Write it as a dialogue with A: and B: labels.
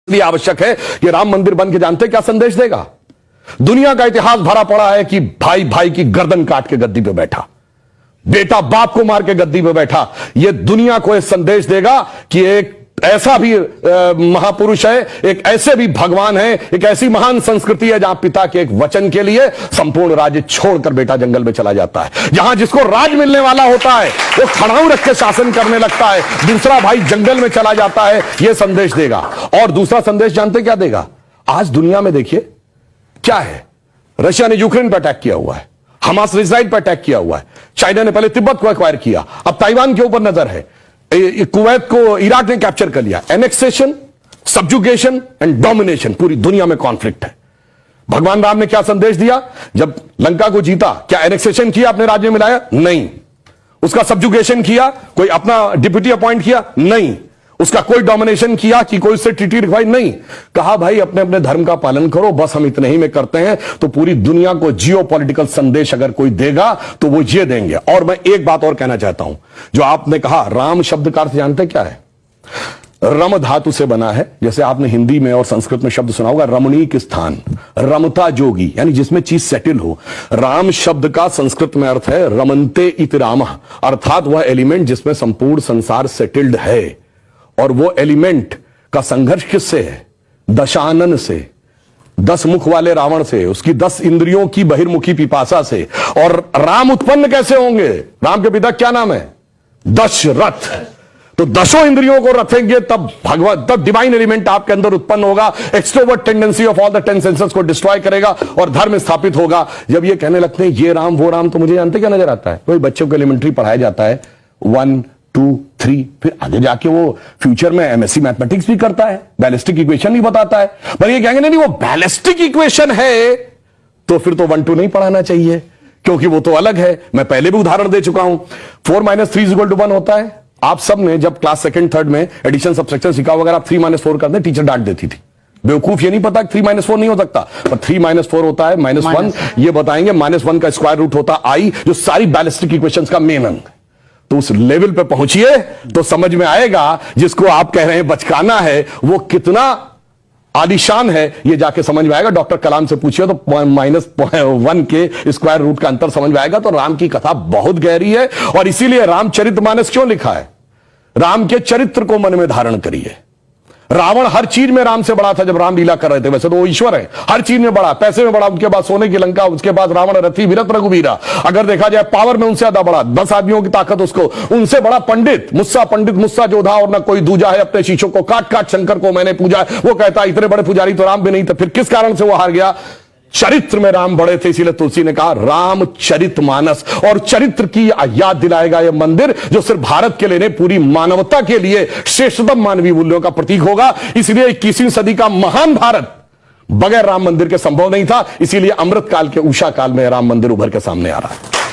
A: इसलिए आवश्यक है कि राम मंदिर बन के जानते क्या संदेश देगा। दुनिया का इतिहास भरा पड़ा है कि भाई भाई की गर्दन काट के गद्दी पे बैठा, बेटा बाप को मार के गद्दी पे बैठा। यह दुनिया को एक संदेश देगा कि एक ऐसा भी महापुरुष है, एक ऐसे भी भगवान है, एक ऐसी महान संस्कृति है जहां पिता के एक वचन के लिए संपूर्ण राज्य छोड़कर बेटा जंगल में चला जाता है। जहां जिसको राज मिलने वाला होता है वो खड़ाऊ रख के शासन करने लगता है, दूसरा भाई जंगल में चला जाता है। यह संदेश देगा। और दूसरा संदेश जानते क्या देगा? आज दुनिया में देखिए क्या है, रशिया ने यूक्रेन पर अटैक किया हुआ है, हमास ने इजराइल पर अटैक किया हुआ है, चाइना ने पहले तिब्बत को एक्वायर किया, अब ताइवान के ऊपर नजर है, कुवैत को इराक ने कैप्चर कर लिया। एनेक्सेशन, सब्जुगेशन एंड डोमिनेशन, पूरी दुनिया में कॉन्फ्लिक्ट है। भगवान राम ने क्या संदेश दिया? जब लंका को जीता, क्या एनेक्सेशन किया, अपने राज्य में लाया? नहीं। उसका सब्जुगेशन किया, कोई अपना डिप्यूटी अपॉइंट किया? नहीं। उसका कोई डोमिनेशन किया कि कोई उससे ट्रीटी रिक्वायर? नहीं। कहा भाई अपने अपने धर्म का पालन करो, बस हम इतने ही में करते हैं। तो पूरी दुनिया को जियो पॉलिटिकल संदेश अगर कोई देगा तो वो ये देंगे। और मैं एक बात और कहना चाहता हूं, जो आपने कहा राम शब्द का अर्थ जानते क्या है? रम धातु से बना है। जैसे आपने हिंदी में और संस्कृत में शब्द सुना होगा रमणीक स्थान, रमता जोगी, यानी जिसमें चीज सेटल हो। राम शब्द का संस्कृत में अर्थ है रमन्ते इति रामः, अर्थात वह एलिमेंट जिसमें संपूर्ण संसार सेटल्ड है। और वो एलिमेंट का संघर्ष किससे है? दशानन से, 10 मुख वाले रावण से, उसकी 10 इंद्रियों की बहिर्मुखी पिपासा से। और राम उत्पन्न कैसे होंगे? राम के पिता क्या नाम है? दशरथ। तो 10 इंद्रियों को रखेंगे तब भगवान, तब डिवाइन एलिमेंट आपके अंदर उत्पन्न होगा। Extrovert tendency of all the 10 senses को डिस्ट्रॉय करेगा और धर्म स्थापित होगा। जब ये कहने लगते हैं ये राम वो राम, तो मुझे जानते क्या नजर आता है? वही बच्चों को एलिमेंट्री पढ़ाया जाता है 1 2 3, फिर आगे जाके वो फ्यूचर में एमएससी मैथमेटिक्स भी करता है, बैलिस्टिक इक्वेशन भी बताता है। पर ये कहेंगे नहीं वो बैलिस्टिक इक्वेशन है तो फिर तो 1 2 नहीं पढ़ाना चाहिए, क्योंकि वो तो अलग है। मैं पहले भी उदाहरण दे चुका हूं। 4 - 3 = 1 होता है। आप सब ने जब क्लास 2nd 3rd में एडिशन सब्सट्रैक्शन सीखा, अगर आप 3 - 4 करते टीचर डांट देती थी। बेवकूफ ये नहीं पता 3 - 4 नहीं हो सकता, पर 3 - 4 होता है -1। ये बताएंगे -1 का स्क्वायर रूट होता आई, जो सारी बैलिस्टिक इक्वेशन का मेन अंग। तो उस लेवल पे पहुंचिए तो समझ में आएगा जिसको आप कह रहे हैं बचकाना है वो कितना आलीशान है, ये जाके समझ में आएगा। डॉक्टर कलाम से पूछिए तो -1 के स्क्वायर रूट का अंतर समझ में आएगा। तो राम की कथा बहुत गहरी है और इसीलिए रामचरितमानस क्यों लिखा है? राम के चरित्र को मन में धारण करिए। रावण हर चीज में राम से बड़ा था जब राम लीला कर रहे थे। वैसे तो वो ईश्वर है, हर चीज में बड़ा, पैसे में बड़ा, उनके बाद सोने की लंका, उसके बाद रावण रथी विरत रघुवीरा। अगर देखा जाए पावर में उनसे ज्यादा बड़ा, 10 आदमियों की ताकत उसको, उनसे बड़ा पंडित मुस्सा जोधा, और ना कोई दूजा है, अपने शीशों को काट काट शंकर को मैंने पूजा। वो कहता इतने बड़े पुजारी तो राम भी नहीं थे, फिर किस कारण से वो हार गया? चरित्र में राम बड़े थे। इसीलिए तुलसी ने कहा रामचरितमानस। और चरित्र की याद दिलाएगा यह मंदिर, जो सिर्फ भारत के लिए नहीं पूरी मानवता के लिए श्रेष्ठतम मानवीय मूल्यों का प्रतीक होगा। इसलिए 21वीं सदी का महान भारत बगैर राम मंदिर के संभव नहीं था। इसीलिए अमृत काल के उषा काल में राम मंदिर उभर के सामने आ रहा है।